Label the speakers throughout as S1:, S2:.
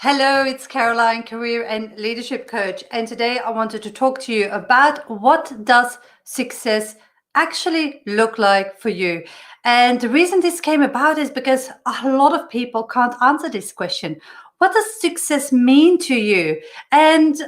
S1: Hello, it's Caroline, career and leadership coach. And today I wanted to talk to you about what does success actually look like for you. And the reason this came about is because a lot of people can't answer this question. What does success mean to you? And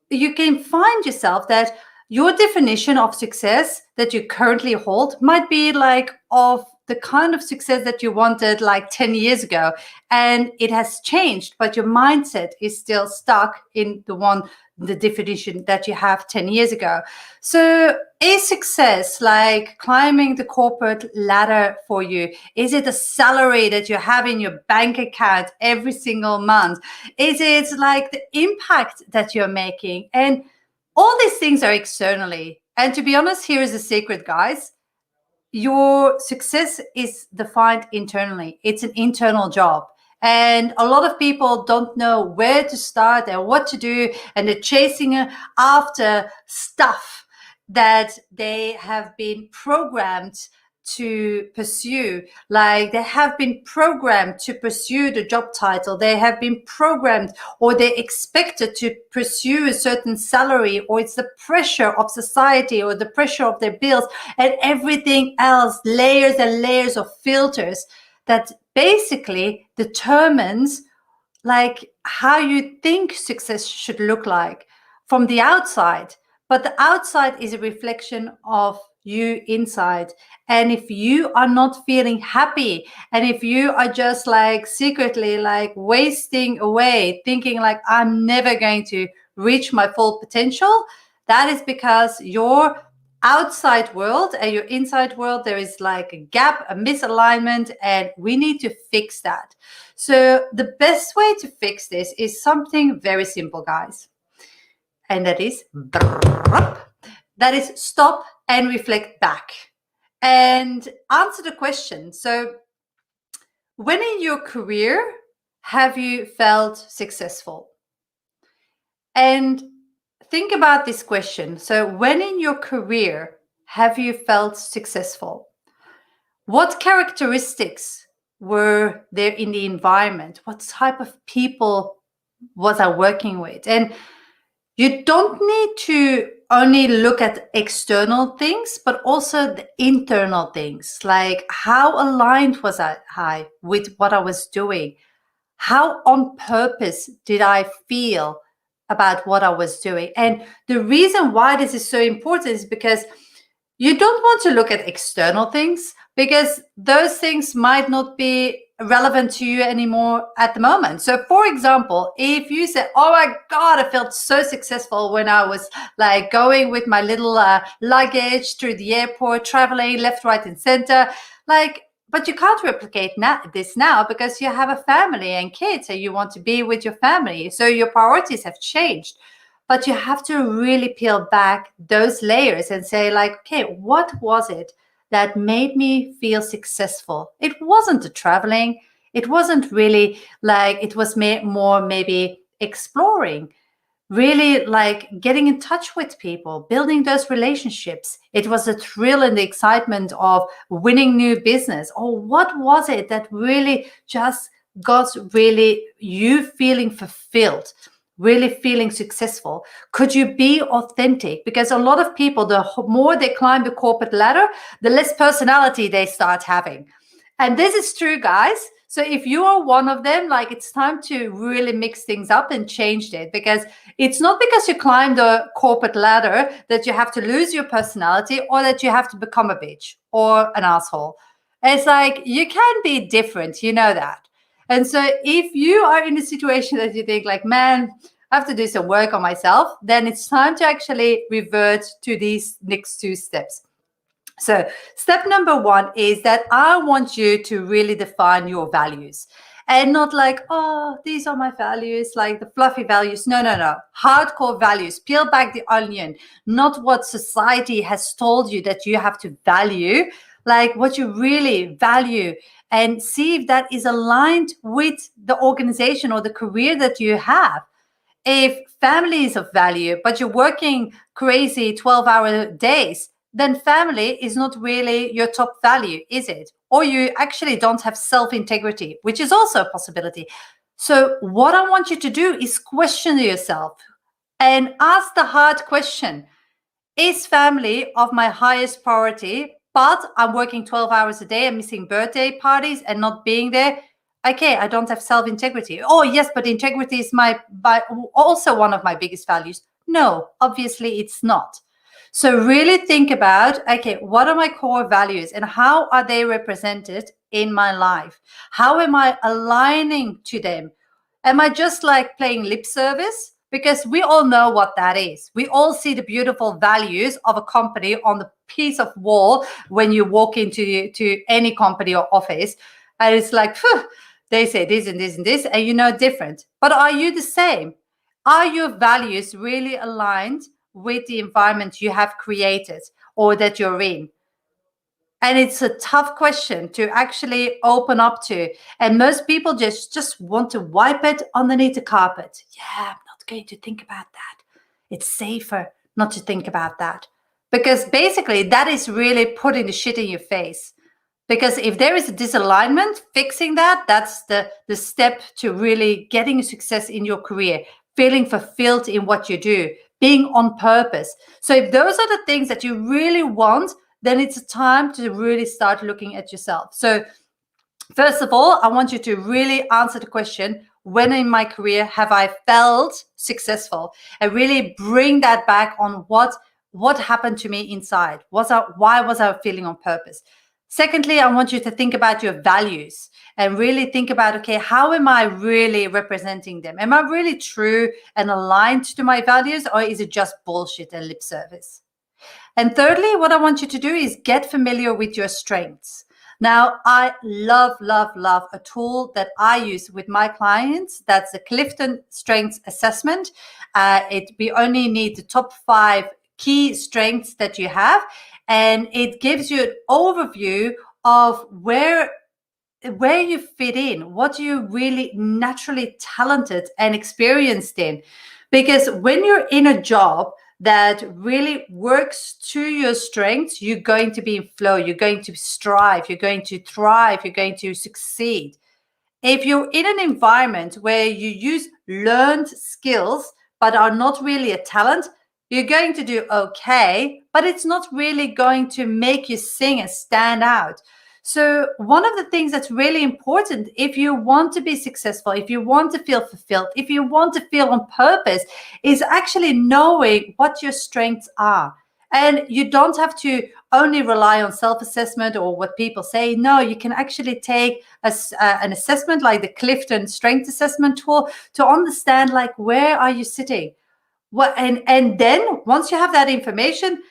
S1: you can find yourself that your definition of success that you currently hold might be like of the kind of success that you wanted like 10 years ago, and it has changed, but your mindset is still stuck in the definition that you have 10 years ago. So is success like climbing the corporate ladder for you? Is it a salary that you have in your bank account every single month? Is it like the impact that you're making? And all these things are externally. And to be honest, here is a secret, guys. Your success is defined internally. It's an internal job. And a lot of people don't know where to start and what to do. And they're chasing after stuff that they have been programmed to pursue. Like they have been programmed to pursue the job title. They have been programmed or they're expected to pursue a certain salary, or it's the pressure of society or the pressure of their bills and everything else, layers and layers of filters that basically determines like how you think success should look like from the outside. But the outside is a reflection of you inside. And if you are not feeling happy, and if you are just like secretly like wasting away, thinking like I'm never going to reach my full potential, that is because your outside world and your inside world, there is like a gap, a misalignment, and we need to fix that. So the best way to fix this is something very simple, guys. And that is stop and reflect back and answer the question. So when in your career have you felt successful? And think about this question. So when in your career have you felt successful? What characteristics were there in the environment? What type of people was I working with? And you don't need to only look at external things, but also the internal things, like how aligned was I with what I was doing? How on purpose did I feel about what I was doing? And the reason why this is so important is because you don't want to look at external things, because those things might not be relevant to you anymore at the moment. So for example, if you say, oh my God, I felt so successful when I was like going with my little luggage through the airport, traveling left, right, and center, like, but you can't replicate this now because you have a family and kids and you want to be with your family. So your priorities have changed. But you have to really peel back those layers and say like, okay, what was it that made me feel successful? It wasn't the traveling. It wasn't really like, it was more maybe exploring, really like getting in touch with people, building those relationships. It was the thrill and the excitement of winning new business. Or what was it that really just got really you feeling fulfilled? Really feeling successful? Could you be authentic? Because a lot of people, the more they climb the corporate ladder, the less personality they start having. And this is true, guys. So if you are one of them, like it's time to really mix things up and change it, because it's not because you climb the corporate ladder that you have to lose your personality or that you have to become a bitch or an asshole. It's like you can be different, you know that. And so if you are in a situation that you think like, man, I have to do some work on myself, then it's time to actually revert to these next two steps. So step number one is that I want you to really define your values, and not like, oh, these are my values, like the fluffy values. No. Hardcore values. Peel back the onion, not what society has told you that you have to value, like what you really value, and see if that is aligned with the organization or the career that you have. If family is of value, but you're working crazy 12-hour days, then family is not really your top value, is it? Or you actually don't have self-integrity, which is also a possibility. So what I want you to do is question yourself and ask the hard question. Is family of my highest priority, but I'm working 12 hours a day and missing birthday parties and not being there? Okay, I don't have self-integrity. Oh, yes, but integrity is also one of my biggest values. No, obviously it's not. So really think about, okay, what are my core values and how are they represented in my life? How am I aligning to them? Am I just like playing lip service? Because we all know what that is. We all see the beautiful values of a company on the piece of wall when you walk to any company or office. And it's like, phew, they say this and this and this, and you know different. But are you the same? Are your values really aligned with the environment you have created or that you're in? And it's a tough question to actually open up to. And most people just want to wipe it underneath the carpet. Yeah, I'm not going to think about that. It's safer not to think about that. Because basically that is really putting the shit in your face. Because if there is a disalignment, fixing that, that's the step to really getting success in your career, feeling fulfilled in what you do, being on purpose. So if those are the things that you really want, then it's a time to really start looking at yourself. So first of all, I want you to really answer the question, when in my career have I felt successful? And really bring that back on what happened to me inside. Why was I feeling on purpose? Secondly, I want you to think about your values and really think about, okay, how am I really representing them? Am I really true and aligned to my values, or is it just bullshit and lip service? And thirdly, what I want you to do is get familiar with your strengths. Now, I love a tool that I use with my clients. That's the Clifton Strengths Assessment. We only need the top 5 key strengths that you have, and it gives you an overview of where you fit in, what you're really naturally talented and experienced in. Because when you're in a job that really works to your strengths, you're going to be in flow, you're going to strive, you're going to thrive, you're going to succeed. If you're in an environment where you use learned skills but are not really a talent, you're going to do okay, but it's not really going to make you sing and stand out. So one of the things that's really important, if you want to be successful, if you want to feel fulfilled, if you want to feel on purpose, is actually knowing what your strengths are. And you don't have to only rely on self-assessment or what people say. No, you can actually take an assessment like the Clifton Strength Assessment tool to understand, like, where are you sitting? And then once you have that information,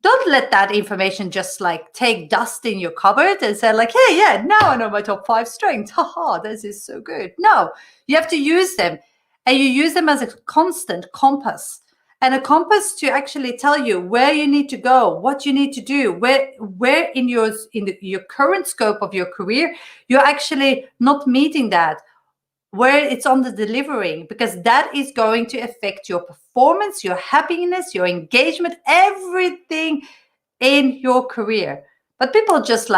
S1: don't let that information just like take dust in your cupboard and say like, hey, yeah, now I know my top 5 strengths. Haha, this is so good. No, you have to use them, and you use them as a constant compass, and a compass to actually tell you where you need to go, what you need to do, where in your current scope of your career you're actually not meeting that, where it's on the delivering, because that is going to affect your performance, your happiness, your engagement, everything in your career. But people just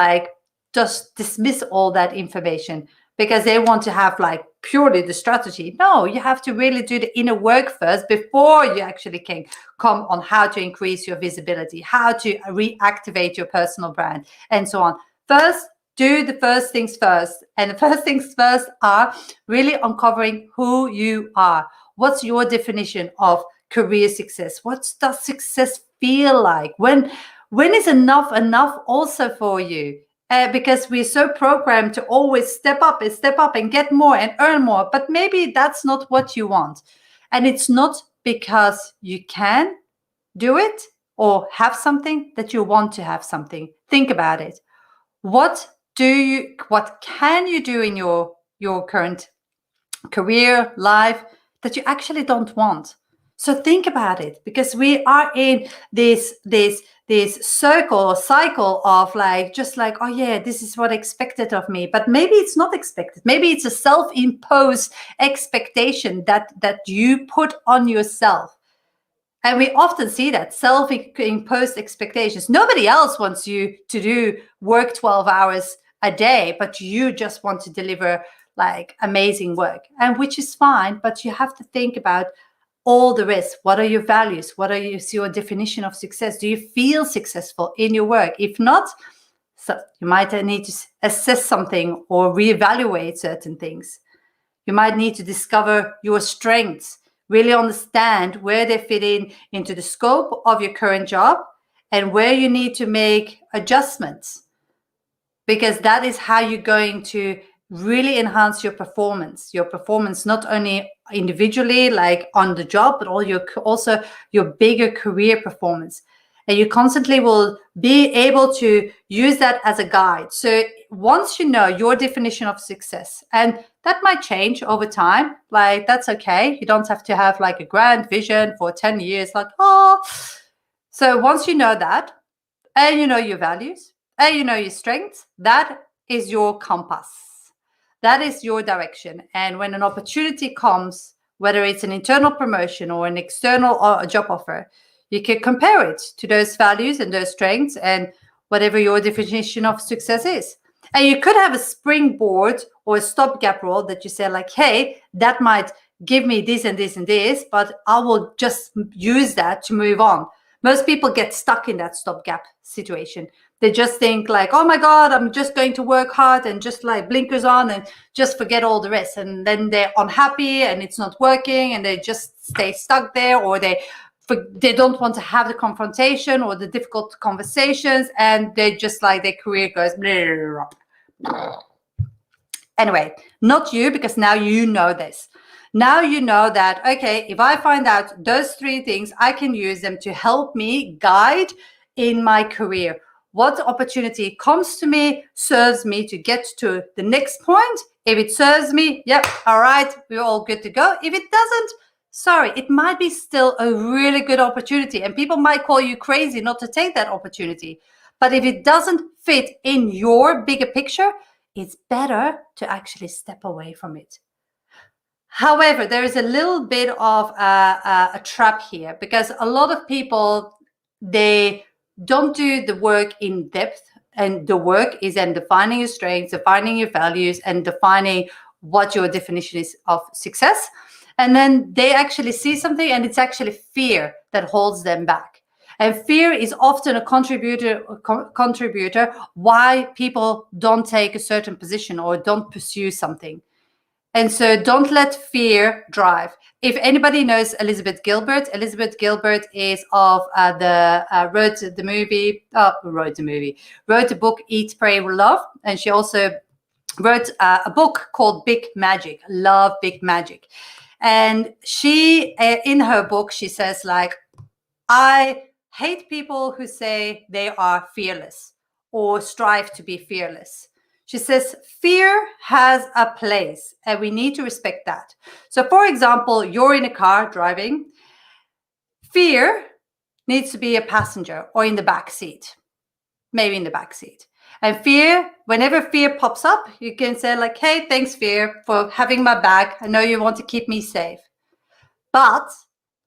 S1: dismiss all that information because they want to have like purely the strategy. No, you have to really do the inner work first before you actually can come on how to increase your visibility, how to reactivate your personal brand, and so on. First, do the first things first. And the first things first are really uncovering who you are. What's your definition of career success? What does success feel like? When is enough also for you? Because we're so programmed to always step up and get more and earn more. But maybe that's not what you want. And it's not because you can do it or have something that you want to have something. Think about it. What can you do in your current career, life, that you actually don't want? So think about it, because we are in this circle or cycle of like, just like, oh yeah, this is what expected of me, but maybe it's not expected. Maybe it's a self-imposed expectation that you put on yourself. And we often see that self-imposed expectations. Nobody else wants you to work 12 hours a day, but you just want to deliver like amazing work, and which is fine, but you have to think about all the rest. What are your values? What is your definition of success? Do you feel successful in your work? If not, so you might need to assess something or reevaluate certain things. You might need to discover your strengths, really understand where they fit into the scope of your current job and where you need to make adjustments, because that is how you're going to really enhance your performance not only individually, like on the job, but also your bigger career performance. And you constantly will be able to use that as a guide. So once you know your definition of success, and that might change over time, like that's okay. You don't have to have like a grand vision for 10 years, like, oh. So once you know that, and you know your values, and you know your strengths, that is your compass. That is your direction. And when an opportunity comes, whether it's an internal promotion or an external or a job offer, you can compare it to those values and those strengths and whatever your definition of success is. And you could have a springboard or a stopgap role that you say like, hey, that might give me this and this and this, but I will just use that to move on. Most people get stuck in that stopgap situation. They just think like, oh my God, I'm just going to work hard and just like blinkers on and just forget all the rest. And then they're unhappy and it's not working and they just stay stuck there, or they don't want to have the confrontation or the difficult conversations, and they just like their career goes blah, blah, blah. Anyway, not you, because now you know this. Now you know that, okay, if I find out those 3 things, I can use them to help me guide in my career. What opportunity comes to me, serves me to get to the next point. If it serves me, yep, all right, we're all good to go. If it doesn't, sorry, it might be still a really good opportunity, and people might call you crazy not to take that opportunity. But if it doesn't fit in your bigger picture, it's better to actually step away from it. However, there is a little bit of a trap here, because a lot of people, they don't do the work in depth, and the work is in defining your strengths, defining your values, and defining what your definition is of success. And then they actually see something, and it's actually fear that holds them back. And fear is often a contributor why people don't take a certain position or don't pursue something. And so don't let fear drive. If anybody knows Elizabeth Gilbert is of wrote the book Eat, Pray, Love. And she also wrote a book called Big Magic, Love, Big Magic. And she, in her book, she says like, I hate people who say they are fearless or strive to be fearless. She says, fear has a place and we need to respect that. So for example, you're in a car driving. Fear needs to be a passenger or in the back seat, maybe in the back seat. And fear, whenever fear pops up, you can say like, hey, thanks fear for having my back. I know you want to keep me safe. But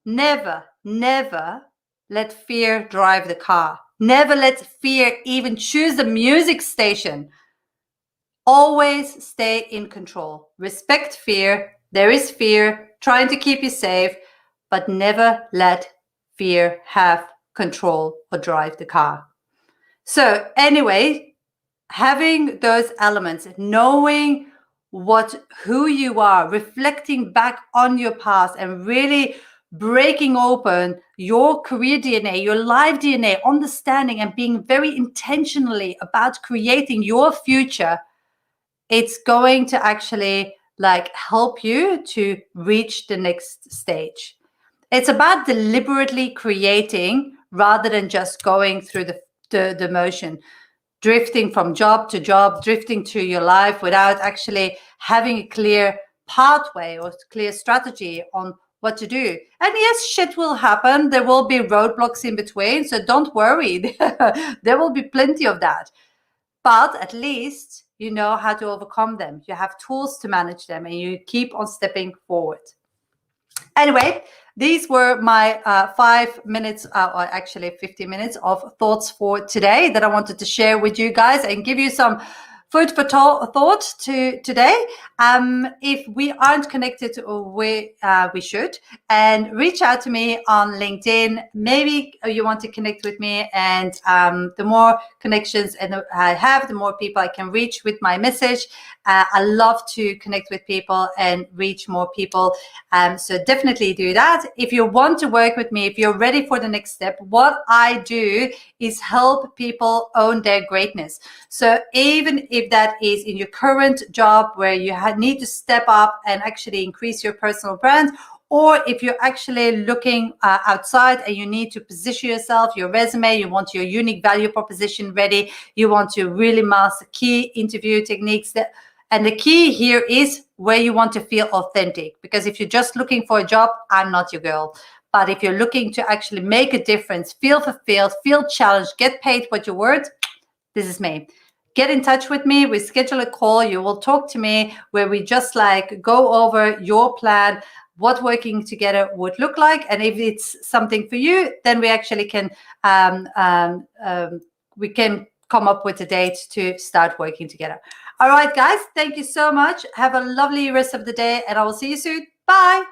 S1: never, never let fear drive the car. Never let fear even choose the music station. Always stay in control. Respect fear. There is fear trying to keep you safe, but never let fear have control or drive the car. So anyway, having those elements, knowing who you are, reflecting back on your past and really breaking open your career DNA, your life DNA, understanding and being very intentionally about creating your future, it's going to actually like help you to reach the next stage. It's about deliberately creating rather than just going through the motion, drifting from job to job, drifting through your life without actually having a clear pathway or clear strategy on what to do. And yes, shit will happen. There will be roadblocks in between. So don't worry. There will be plenty of that. But at least you know how to overcome them. You have tools to manage them and you keep on stepping forward. Anyway, these were my 5 minutes, or actually 50 minutes of thoughts for today that I wanted to share with you guys and give you some food for thought to today. If we aren't connected, we should, and reach out to me on LinkedIn. Maybe you want to connect with me, and the more connections I have, the more people I can reach with my message. I love to connect with people and reach more people. So definitely do that. If you want to work with me, if you're ready for the next step, what I do is help people own their greatness. So even if that is in your current job where you need to step up and actually increase your personal brand, or if you're actually looking outside and you need to position yourself, your resume, you want your unique value proposition ready, you want to really master key interview techniques. And the key here is where you want to feel authentic. Because if you're just looking for a job, I'm not your girl. But if you're looking to actually make a difference, feel fulfilled, feel challenged, get paid what you're worth, this is me. Get in touch with me. We schedule a call. You will talk to me where we just like go over your plan, what working together would look like. And if it's something for you, then we actually can come up with a date to start working together. All right, guys, thank you so much. Have a lovely rest of the day, and I will see you soon. Bye.